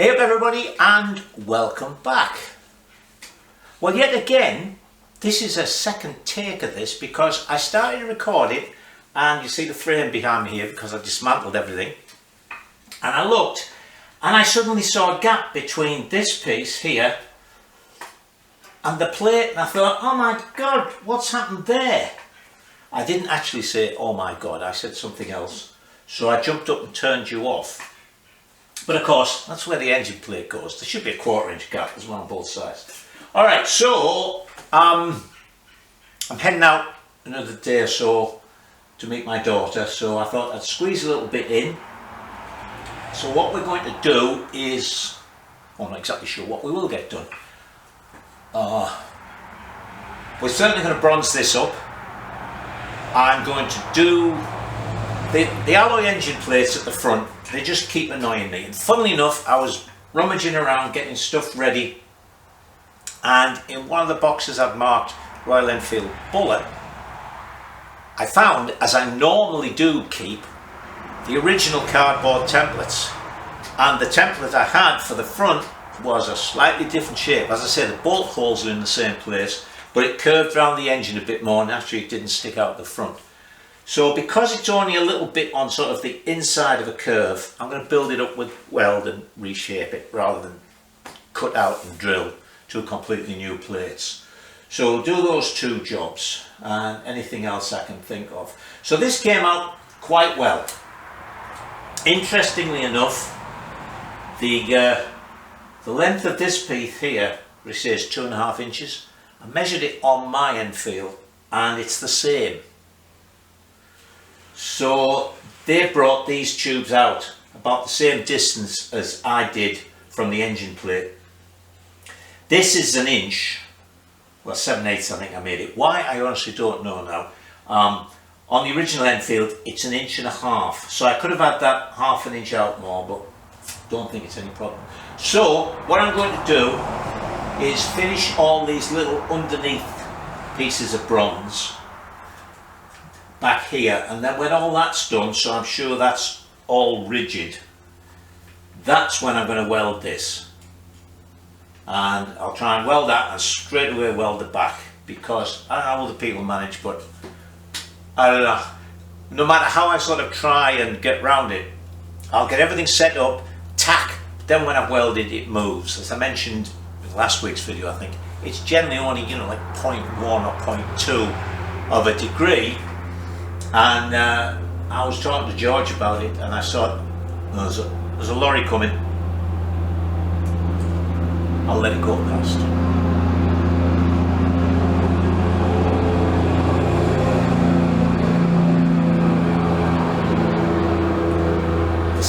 Hey up everybody and welcome back. Well, yet again this is a second take of this because I started to record it and you see the frame behind me here because I dismantled everything, and I looked and I suddenly saw a gap between this piece here and the plate, and I thought, oh my god, what's happened there? I didn't actually say oh my god, I said something else, so I jumped up and turned you off. But of course, that's where the engine plate goes. There should be a 1/4 inch gap as well on both sides. Alright, so I'm heading out another day or so to meet my daughter, so I thought I'd squeeze a little bit in. So what we're going to do is, I'm not exactly sure what we will get done. We're certainly going to bronze this up. I'm going to do the alloy engine plates at the front. They just keep annoying me, and funnily enough I was rummaging around getting stuff ready, and in one of the boxes I'd marked Royal Enfield Bullet, I found, as I normally do keep, the original cardboard templates, and the template I had for the front was a slightly different shape. As I say, the bolt holes are in the same place, but it curved around the engine a bit more and actually it didn't stick out the front. So because it's only a little bit on sort of the inside of a curve, I'm going to build it up with weld and reshape it rather than cut out and drill two completely new plates. So we'll do those two jobs and anything else I can think of. So this came out quite well. Interestingly enough, the length of this piece here, which says 2.5 inches, I measured it on my Enfield and it's the same. So they brought these tubes out about the same distance as I did from the engine plate. This is 1 inch, well 7/8 I think I made it. Why, I honestly don't know now. On the original Enfield it's 1.5 inches, so I could have had that 1/2 inch out more, but don't think it's any problem. So what I'm going to do is finish all these little underneath pieces of bronze back here, and then when all that's done, so I'm sure that's all rigid, that's when I'm going to weld this, and I'll try and weld that and straight away weld the back, because I don't know how other people manage, but I don't know, no matter how I sort of try and get round it, I'll get everything set up, tack, then when I've welded it moves. As I mentioned in last week's video, I think it's generally only, you know, like 0.1 or 0.2 of a degree. And I was talking to George about it, and I saw there's a lorry coming. I'll let it go past.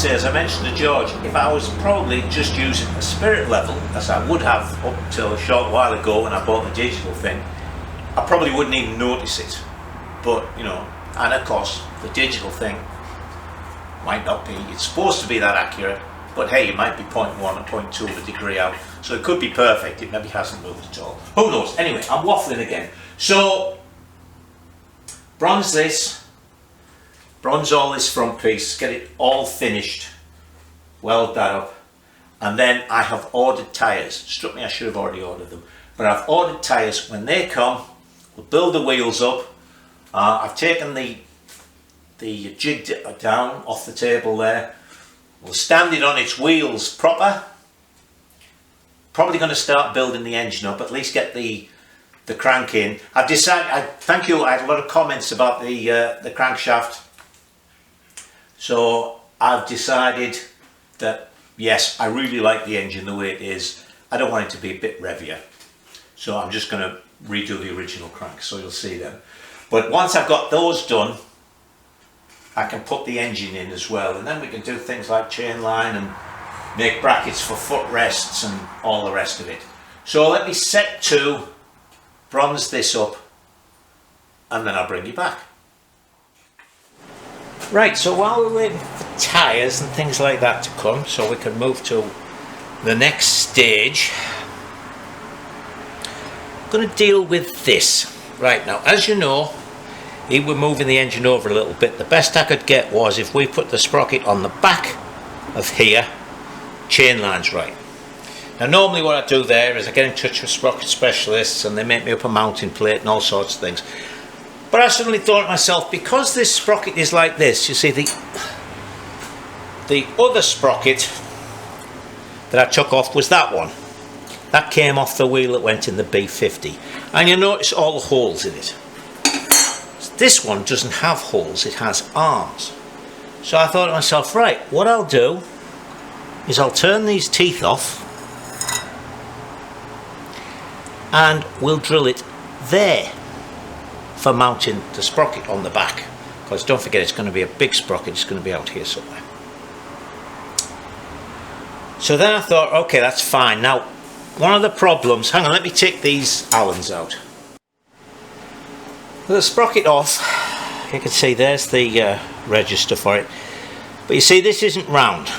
As I mentioned to George, if I was probably just using a spirit level, as I would have up till a short while ago when I bought the digital thing, I probably wouldn't even notice it. But you know, and of course the digital thing might not be, it's supposed to be that accurate, but hey, it might be 0.1 or 0.2 of a degree out, so it could be perfect. It maybe hasn't moved at all, who knows. Anyway, I'm waffling again. So bronze this, bronze all this front piece, get it all finished, weld that up, and then I have ordered tyres. Struck me I should have already ordered them, but I've ordered tyres. When they come, we'll build the wheels up. I've taken the jig down off the table there. We'll stand it on its wheels proper. Probably going to start building the engine up, at least get the crank in. I've decided, thank you, I had a lot of comments about the crankshaft. So I've decided that yes, I really like the engine the way it is. I don't want it to be a bit revvier. So I'm just going to redo the original crank, so you'll see them. But once I've got those done, I can put the engine in as well, and then we can do things like chain line and make brackets for footrests and all the rest of it. So let me set to bronze this up and then I'll bring you back. Right, so while we're waiting for tyres and things like that to come, so we can move to the next stage, I'm going to deal with this. Right, now as you know, we're moving the engine over a little bit. The best I could get was if we put the sprocket on the back of here chain lines right. Now normally what I do there is I get in touch with sprocket specialists and they make me up a mounting plate and all sorts of things. But I suddenly thought to myself, because this sprocket is like this, you see the other sprocket that I took off was that one. That came off the wheel that went in the B50. And you notice all the holes in it. This one doesn't have holes, it has arms. So I thought to myself, right, what I'll do is I'll turn these teeth off and we'll drill it there for mounting the sprocket on the back. Because don't forget, it's going to be a big sprocket, it's going to be out here somewhere. So then I thought, okay, that's fine. Now, one of the problems, hang on, let me take these Allens out. With the sprocket off, you can see there's the register for it. But you see, this isn't round,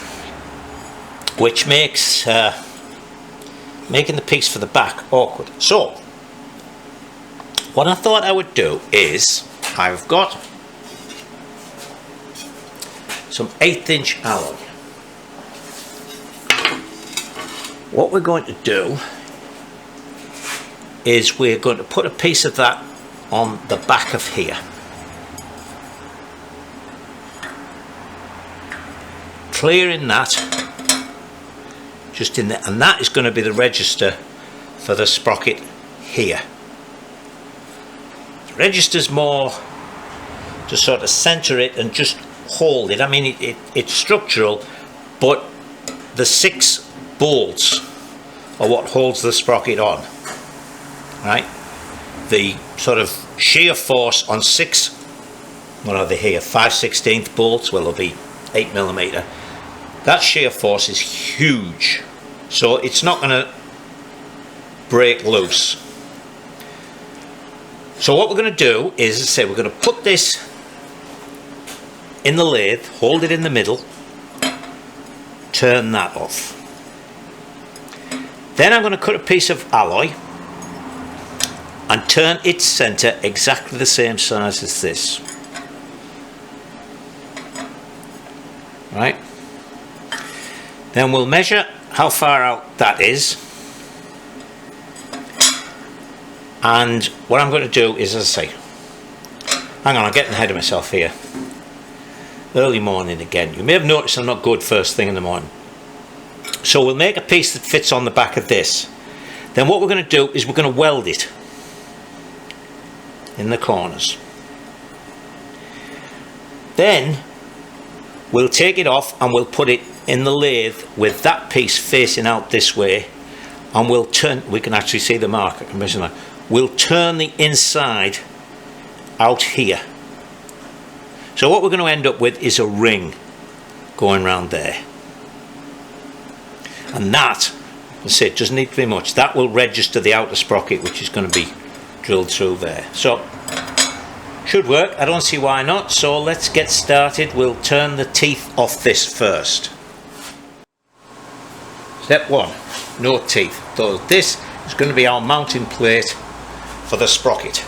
which makes making the piece for the back awkward. So, what I thought I would do is, I've got some 1/8 inch alloy. What we're going to do is we're going to put a piece of that on the back of here. Clearing that just in there, and that is going to be the register for the sprocket here. The register's more to sort of center it and just hold it. I mean, it's structural, but the 6 bolts are what holds the sprocket on, right? The sort of shear force on 6, what are they here, 5/16 bolts, well, they'll be 8mm. That shear force is huge, so it's not going to break loose. So what we're going to do is, as I say, we're going to put this in the lathe, hold it in the middle, turn that off. Then I'm going to cut a piece of alloy and turn its centre exactly the same size as this. Right? Then we'll measure how far out that is. And what I'm going to do is, as I say, hang on, I'm getting ahead of myself here. Early morning again. You may have noticed I'm not good first thing in the morning. So we'll make a piece that fits on the back of this. Then what we're going to do is we're going to weld it in the corners. Then we'll take it off and we'll put it in the lathe with that piece facing out this way, and we'll turn, we can actually see the mark, I can measure that. We'll turn the inside out here. So what we're going to end up with is a ring going round there. And that, let's say, it doesn't need to be much. That will register the outer sprocket, which is going to be drilled through there. So, should work. I don't see why not. So let's get started. We'll turn the teeth off this first. Step 1, no teeth. So this is going to be our mounting plate for the sprocket.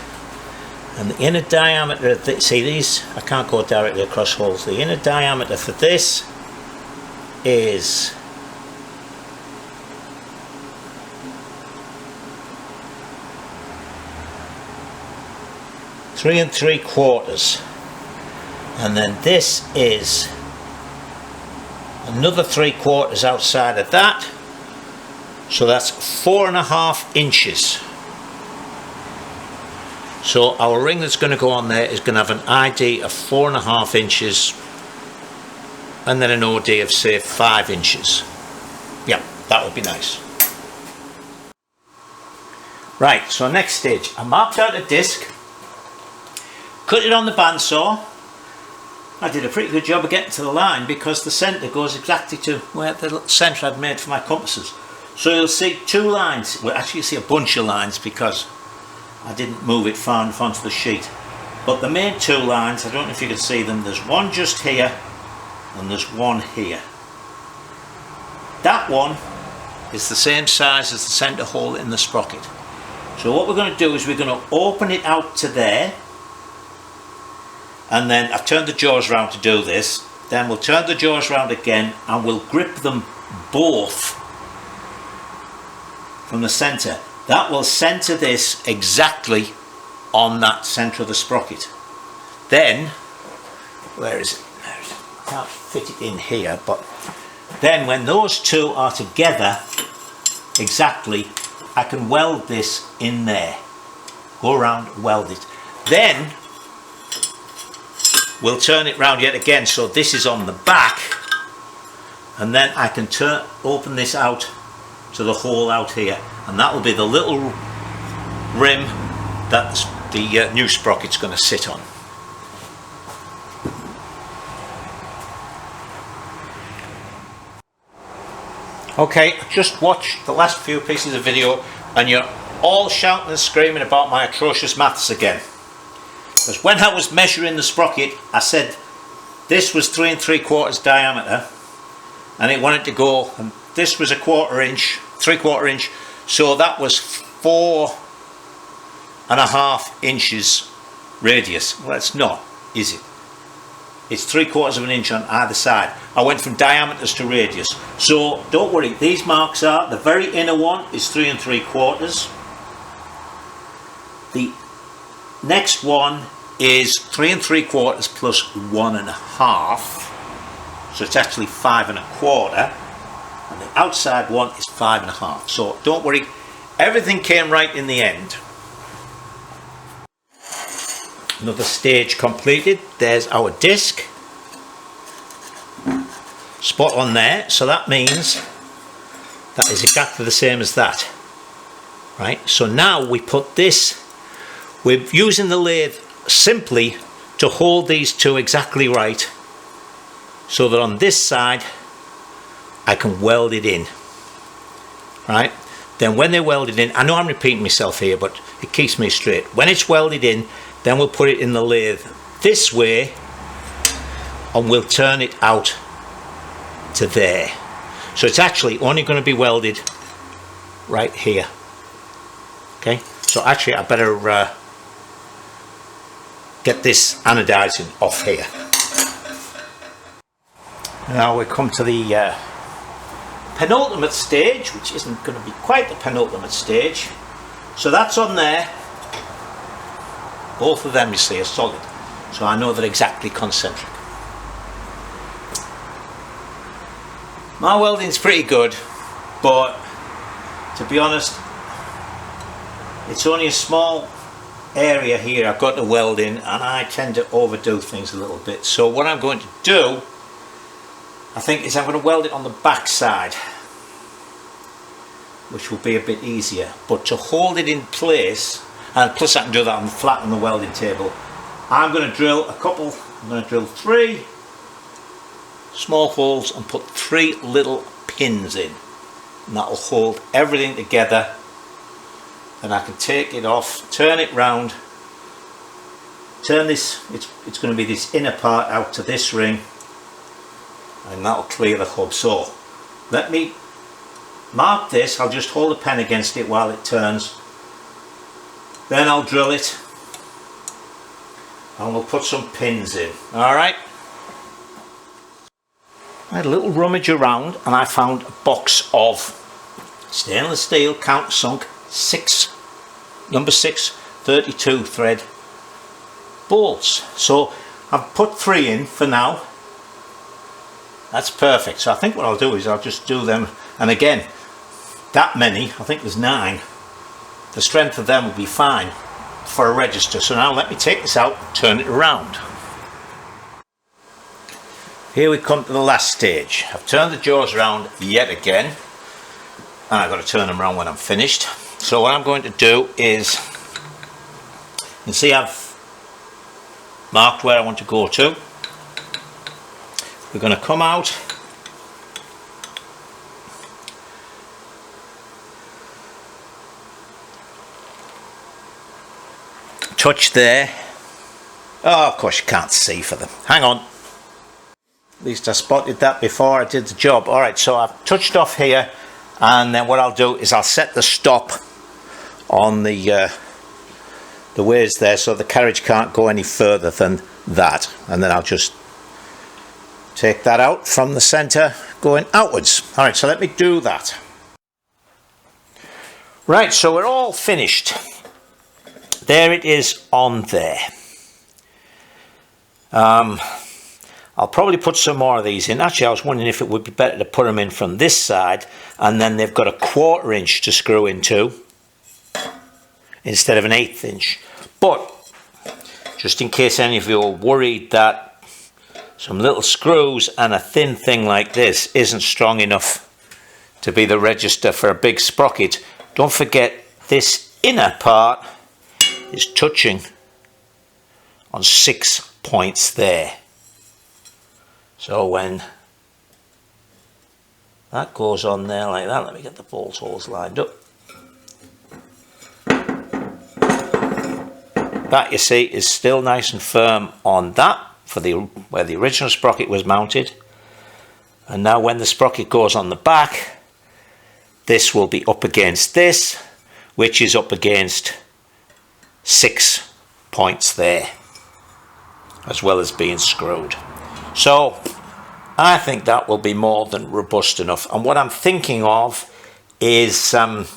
And the inner diameter of this, see these, I can't go directly across holes. The inner diameter for this is 3 3/4, and then this is another 3/4 outside of that, so that's 4.5 inches. So our ring that's going to go on there is going to have an ID of 4.5 inches and then an OD of say 5 inches. Yeah, that would be nice. Right, so next stage, I marked out a disc, cut it on the bandsaw. I did a pretty good job of getting to the line because the centre goes exactly to where the centre I'd made for my compasses. So you'll see 2 lines, well actually you see a bunch of lines because I didn't move it far enough onto the sheet. But the main 2 lines, I don't know if you can see them, there's one just here and there's one here. That one is the same size as the centre hole in the sprocket. So what we're going to do is we're going to open it out to there, and then I've turned the jaws round to do this. Then we'll turn the jaws round again and we'll grip them both from the centre. That will centre this exactly on that centre of the sprocket. Then, where is it? I can't fit it in here, but then when those two are together exactly, I can weld this in there. Go around, weld it. Then we'll turn it round yet again, so this is on the back, and then I can open this out to the hole out here, and that will be the little rim that the new sprocket's going to sit on. Okay, just watch the last few pieces of video and you're all shouting and screaming about my atrocious maths again. Because when I was measuring the sprocket, I said this was 3 3/4 diameter and it wanted to go, and this was a 1/4 inch, 3/4 inch, so that was 4.5 inches radius. Well, it's not, is it? It's 3/4 of an inch on either side. I went from diameters to radius. So don't worry, these marks are, the very inner one is 3 3/4. The next one is 3 3/4 plus 1.5. So it's actually 5 1/4. And the outside one is 5 1/2. So don't worry, everything came right in the end. Another stage completed. There's our disc. Spot on there. So that means that is exactly the same as that. Right? So now we put this, we're using the lathe simply to hold these two exactly right, so that on this side I can weld it in. Right? Then when they're welded in, I know I'm repeating myself here, but it keeps me straight. When it's welded in, then we'll put it in the lathe this way and we'll turn it out to there. So it's actually only going to be welded right here. Okay, so actually I better get this anodizing off here. Now we come to the penultimate stage, which isn't going to be quite the penultimate stage. So that's on there. Both of them, you see, are solid, so I know they're exactly concentric. My welding's pretty good, but to be honest, it's only a small area here I've got to weld in, and I tend to overdo things a little bit. So what I'm going to do, I think, is I'm going to weld it on the back side, which will be a bit easier. But to hold it in place, and plus I can do that on flat on the welding table, I'm going to drill I'm going to drill 3 small holes and put 3 little pins in, and that will hold everything together. And I can take it off, turn it round, turn this, it's going to be this inner part out to this ring, and that will clear the hub. So let me mark this. I'll just hold the pen against it while it turns. Then I'll drill it and we'll put some pins in. Alright. I had a little rummage around and I found a box of stainless steel countersunk number 6 32 thread bolts. So I've put 3 in for now. That's perfect. So I think what I'll do is I'll just do them, and again, that many, I think there's 9. The strength of them will be fine for a register. So now let me take this out, turn it around. Here we come to the last stage. I've turned the jaws around yet again, and I've got to turn them around when I'm finished. So what I'm going to do is, you see I've marked where I want to go to. We're going to come out, touch there. Oh, of course you can't see for them. Hang on. At least I spotted that before I did the job. Alright, so I've touched off here, and then what I'll do is I'll set the stop on the ways there so the carriage can't go any further than that, and then I'll just take that out from the centre going outwards. Alright, so let me do that. Right, so we're all finished. There it is on there. I'll probably put some more of these in. Actually, I was wondering if it would be better to put them in from this side, and then they've got a 1/4 inch to screw into instead of an 1/8 inch. But just in case any of you are worried that some little screws and a thin thing like this isn't strong enough to be the register for a big sprocket, don't forget this inner part is touching on 6 points there. So when that goes on there like that, let me get the bolt holes lined up. That, you see, is still nice and firm on that for where the original sprocket was mounted. And now when the sprocket goes on the back, this will be up against this, which is up against 6 points there, as well as being screwed. So I think that will be more than robust enough. And what I'm thinking of is there's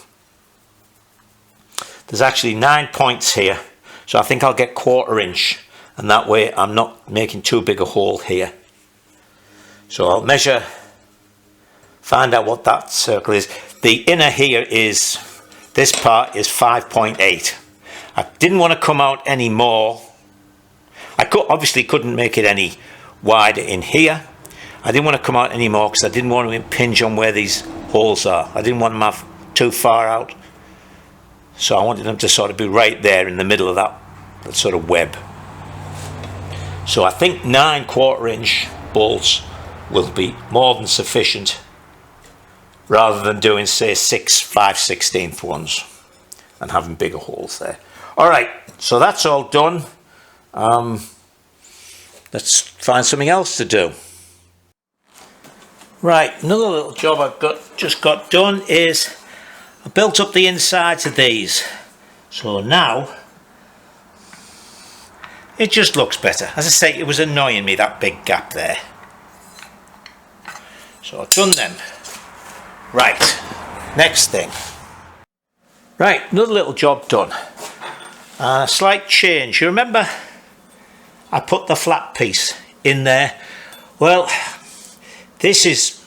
actually 9 points here, so I think I'll get 1/4 inch, and that way I'm not making too big a hole here. So I'll measure, find out what that circle is. The inner here is, this part is 5.8. I didn't want to come out any more. I obviously couldn't make it any wider in here. I didn't want to come out any more because I didn't want to impinge on where these holes are. I didn't want them too far out. So I wanted them to sort of be right there in the middle of that sort of web. So I think 9 1/4 inch bolts will be more than sufficient, rather than doing, say, 6 5/16 ones and having bigger holes there. Alright, so that's all done. Let's find something else to do. Right, another little job I've just got done is I built up the insides of these. So now it just looks better. As I say, it was annoying me, that big gap there. So I've done them. Right, next thing. Right, another little job done. A slight change. You remember I put the flat piece in there? Well, this is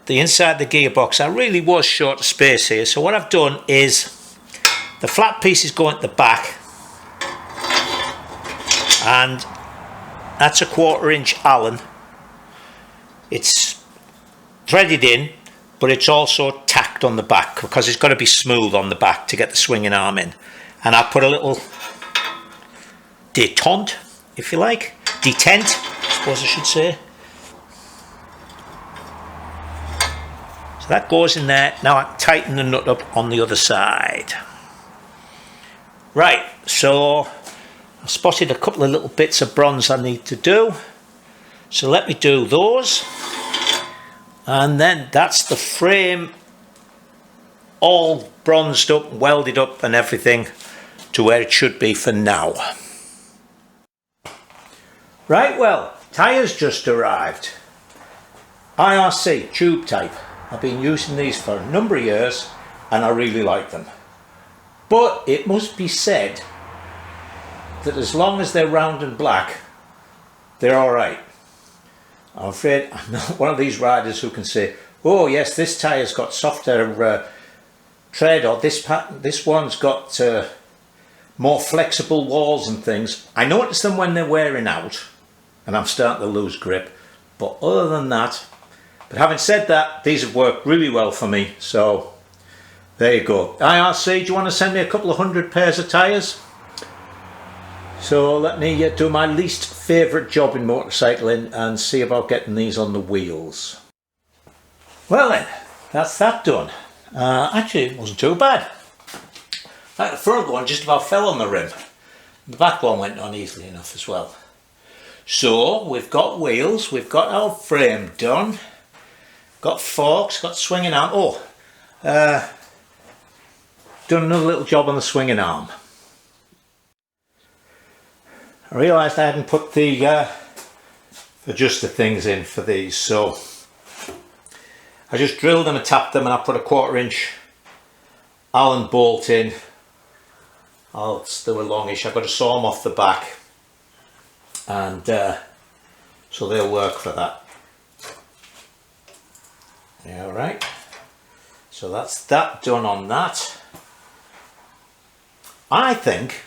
the inside the gearbox. I really was short of space here, so what I've done is the flat piece is going at the back, and that's a 1/4 inch Allen. It's threaded in, but it's also tacked on the back because it's got to be smooth on the back to get the swinging arm in. And I put a little detent, if you like, detent, I suppose I should say. So that goes in there. Now I tighten the nut up on the other side. Right, so I've spotted a couple of little bits of bronze I need to do. So let me do those. And then that's the frame all bronzed up, welded up and everything to where it should be for now. Right, well, tyres just arrived. IRC tube type. I've been using these for a number of years and I really like them. But it must be said that as long as they're round and black, they're alright. I'm afraid I'm not one of these riders who can say, oh yes, this tyre's got softer tread, or this one's got more flexible walls and things. I notice them when they're wearing out and I'm starting to lose grip, but other than that, but having said that, these have worked really well for me, so there you go. IRC, do you want to send me a couple of 100 pairs of tyres? So let me do my least favourite job in motorcycling and see about getting these on the wheels. Well then, that's that done. Actually, it wasn't too bad. In fact, the front one just about fell on the rim. The back one went on easily enough as well. So we've got wheels, we've got our frame done, got forks, got swinging arm. Oh, done another little job on the swinging arm. I realised I hadn't put the adjust the things in for these. So I just drilled them and tapped them, and I put a 1/4 inch Allen bolt in. I'll do a longish. I've got to saw them off the back, and so they'll work for that. Yeah, all right. So that's that done on that. I think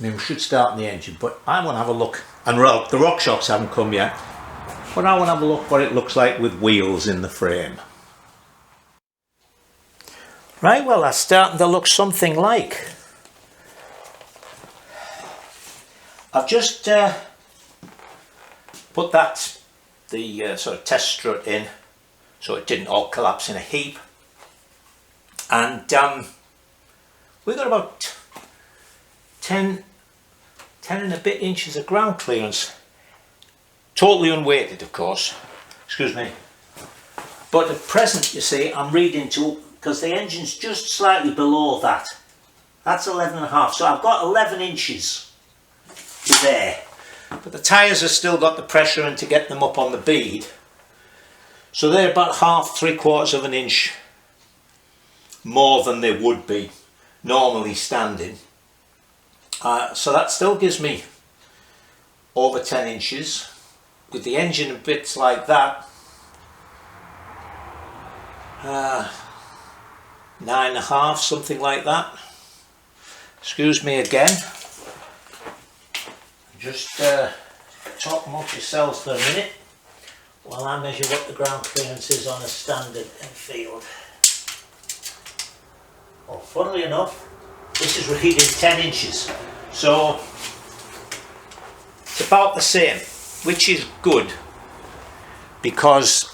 we should start in the engine, but I want to have a look. And the RockShox haven't come yet, but I want to have a look what it looks like with wheels in the frame. Right, well, that's starting to look something like. I've just put the sort of test strut in, so it didn't all collapse in a heap. And we've got about 10 and a bit inches of ground clearance. Totally unweighted, of course. Excuse me. But at present, you see, I'm reading to, because the engine's just slightly below that. That's 11.5, so I've got 11 inches there. But the tyres have still got the pressure in to get them up on the bead. So they're about 1/2, 3/4 of an inch more than they would be normally standing. So that still gives me over 10 inches. With the engine and bits like that, 9.5, something like that. Excuse me again. Just talk amongst yourselves for a minute while I measure what the ground clearance is on a standard Enfield. Well, funnily enough, this is reading 10 inches, so it's about the same, which is good, because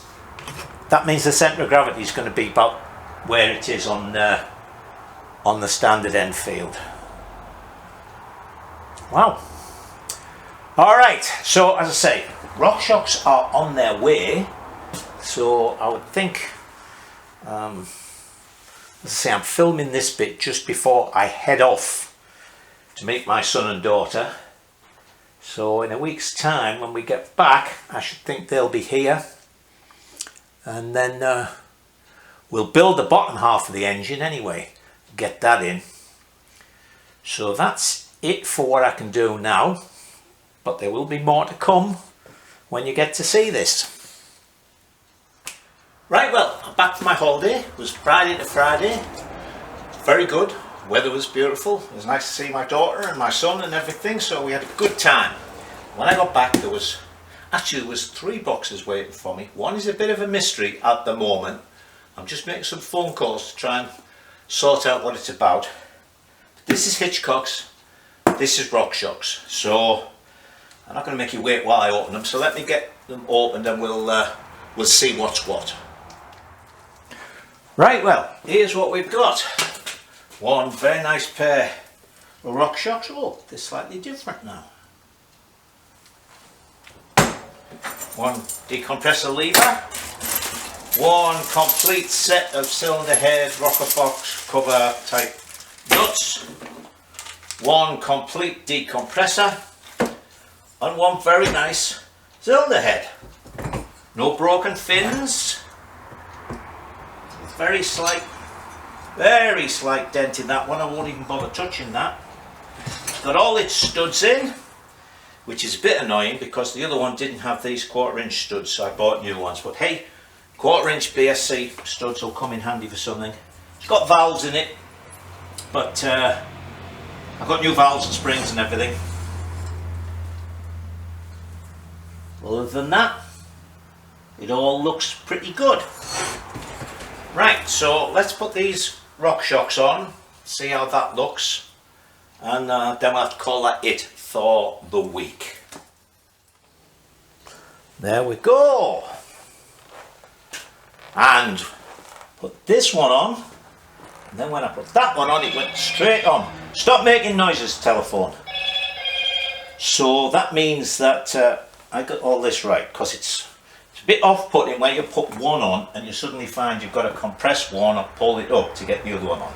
that means the centre of gravity is going to be about where it is on the standard Enfield. Wow. Alright, so as I say, RockShox are on their way, so I would think, as I say, I'm filming this bit just before I head off to meet my son and daughter. So in a week's time, when we get back, I should think they'll be here, and then we'll build the bottom half of the engine anyway, get that in. So that's it for what I can do now, but there will be more to come when you get to see this. Right, well, I'm back from my holiday. It was Friday to Friday. Very good. Weather was beautiful. It was nice to see my daughter and my son and everything, so we had a good time. When I got back, there was 3 boxes waiting for me. One is a bit of a mystery at the moment. I'm just making some phone calls to try and sort out what it's about. This is Hitchcock's. This is RockShox. So I'm not going to make you wait while I open them. So let me get them opened and we'll see what's what. Right, well, here's what we've got. One very nice pair of RockShox. Oh, they're slightly different now. One decompressor lever. One complete set of cylinder head, rocker box, cover type nuts. One complete decompressor. And one very nice cylinder head. No broken fins. Very slight dent in that one. I won't even bother touching that. It's got all its studs in, which is a bit annoying because the other one didn't have these 1/4 inch studs, so I bought new ones. But hey, 1/4 inch BSC studs will come in handy for something. It's got valves in it, but I've got new valves and springs and everything. Other than that, it all looks pretty good. Right, so let's put these RockShox on, see how that looks, and then we'll have to call that it for the week. There we go. And put this one on, and then when I put that one on, it went straight on. Stop making noises, telephone. So that means that I got all this right, because it's a bit off-putting when you put one on and you suddenly find you've got to compress one or pull it up to get the other one on.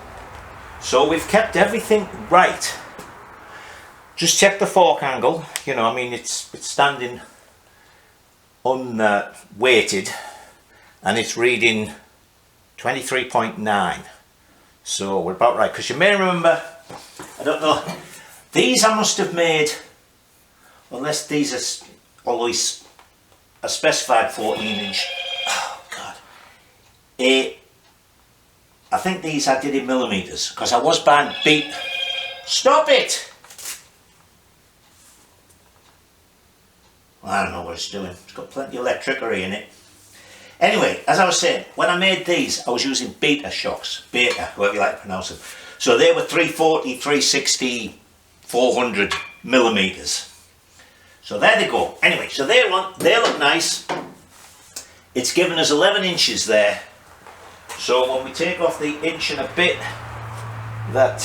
So we've kept everything right. just check the fork angle. You know, I mean, it's standing unweighted, and it's reading 23.9. So we're about right, because you may remember, I don't know, these I must have made, unless these are always a specified 14-inch. Oh God. I think these I did in millimetres, because I was buying beat. Stop it! I don't know what it's doing. It's got plenty of electricity in it. Anyway, as I was saying, when I made these, I was using beta shocks. Beta, however you like to pronounce them. So they were 340, 360, 400 millimetres. So there they go. Anyway, so they look nice. It's given us 11 inches there. So when we take off the inch and a bit that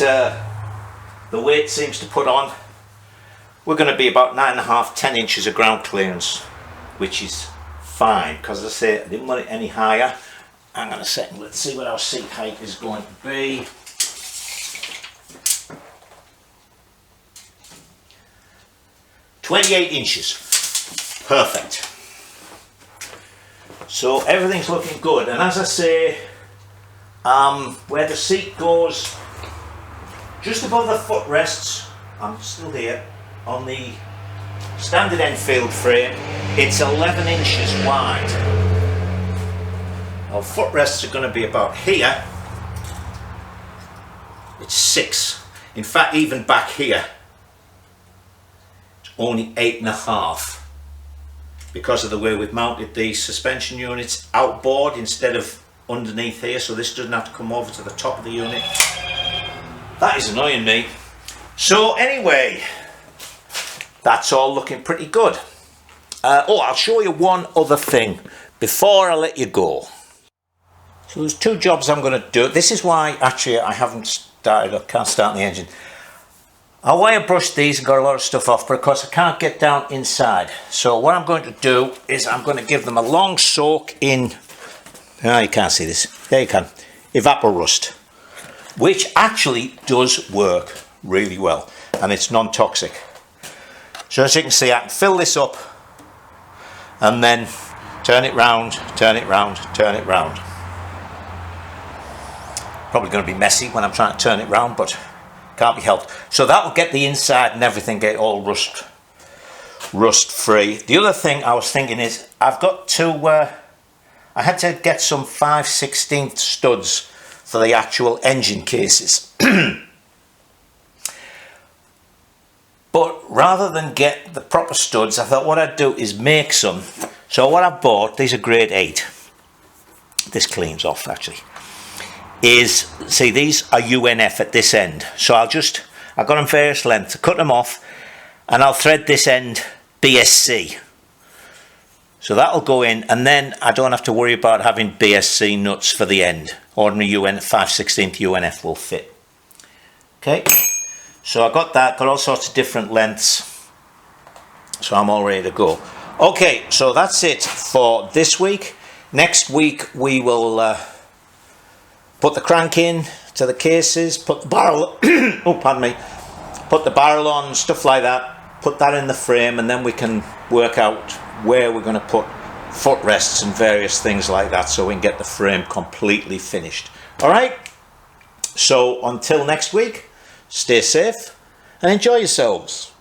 the weight seems to put on, we're going to be about 9.5, 10 inches of ground clearance, which is fine, because as I say, I didn't want it any higher. Hang on a second, let's see what our seat height is going to be. "28 inches. Perfect. So everything's looking good, and as I say, where the seat goes just above the footrests, I'm still here, on the standard Enfield frame, it's 11 inches wide. Our footrests are going to be about here. It's 6. In fact, even back here, it's only 8.5, because of the way we've mounted these suspension units outboard instead of underneath here, so this doesn't have to come over to the top of the unit. That is annoying me. So anyway, that's all looking pretty good. I'll show you one other thing before I let you go. So there's 2 jobs I'm going to do. This is why actually I haven't started, I can't start the engine. I wire brushed these and got a lot of stuff off because I can't get down inside. So what I'm going to do is I'm going to give them a long soak in, you can't see this, there you can, Evaporust, which actually does work really well, and it's non-toxic. So as you can see, I can fill this up and then turn it round, turn it round, turn it round. Probably going to be messy when I'm trying to turn it round, but can't be helped. So that will get the inside and everything get all rust free. The other thing I was thinking is I've got to, I had to get some 5/16 studs for the actual engine cases. But rather than get the proper studs, I thought what I'd do is make some. So what I've bought, these are grade 8. This cleans off actually. See, these are UNF at this end. So I got them various lengths, I cut them off, and I'll thread this end BSC. So that'll go in, and then I don't have to worry about having BSC nuts for the end. Ordinary 5/16 UNF will fit. Okay. So I got that, got all sorts of different lengths, so I'm all ready to go. Okay, so that's it for this week. Next week we will put the crank in to the cases, put the barrel, oh pardon me, put the barrel on, stuff like that, put that in the frame, and then we can work out where we're going to put footrests and various things like that, so we can get the frame completely finished. Alright, so until next week, stay safe and enjoy yourselves.